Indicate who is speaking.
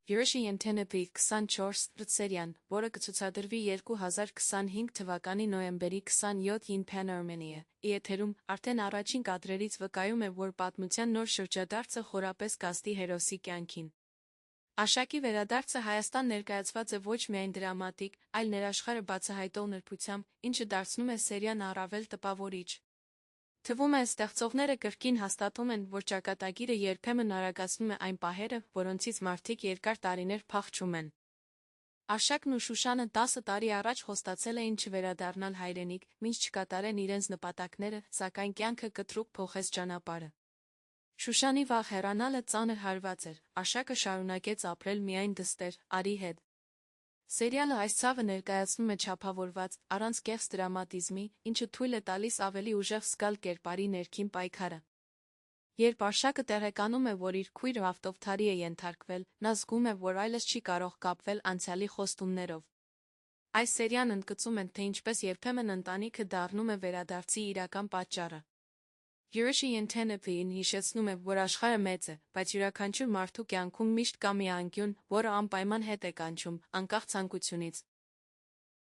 Speaker 1: Յուրիշի ենթենեպի 24 սերիան, որը կցուցադրվի 2025 թվականի նոյեմբերի 27-ին Pan Armenia, եթերում արդեն առաջին կադրերից վկայում է, որ պատմության նոր շրջադարձը խորապես կազդի հերոսի կյանքին։ Աշակի վերադարձը Հայաստան ներկայացված է ոչ միայն դրամատիկ, այլ ներաշխարհը բացահայտող նրբությամբ, ինչը դարձնում է սերիան առավել տպավորիչ։ Թվում է, ստեղծողները կրկին հաստատում են, որ ճակատագիրը երբեմն արագացնում է այն պահերը, որոնցից մարդիկ երկար տարիներ փախչում են։ Աշակն ու Շուշանը 10 տարի առաջ խոստացել էին չվերադառնալ հայրենիք, մինչ չկատարեն իրենց նպատակները, սակայն կյանքը կտրուկ փոխեց ճանապարհը։ Շուշանի վաղ հեռանալը ծանր հարված էր, Աշակը շարունակեց ապրել միայն դստեր Արի հետ։ Սերիալը այս ցավը ներկայացնում է չափավորված, առանց կեղծ դրամատիզմի, ինչը թույլ է տալիս ավելի ուժեղ զգալ կերպարի ներքին պայքարը։ Երբ Աշակը տեղեկանում է, որ իր քույրը ավտովթարի է ենթարկվել, նա զգում է, որ այլևս չի կարող կապվել անցյալի խոստումներով։ Այս սերիան ընդգծում է, թե ինչպես երբեմն ընտանիքը դառնում է վերադարձի իրական պատճառը։ Յուրիշի ենթենեպին հիշեցնում է, որ աշխարհը մեծ է, բայց յուրաքանչյուր մարդու կյանքում միշտ կա մի անկյուն, որը անպայման հետ է կանչում, անկախ ցանկությունից։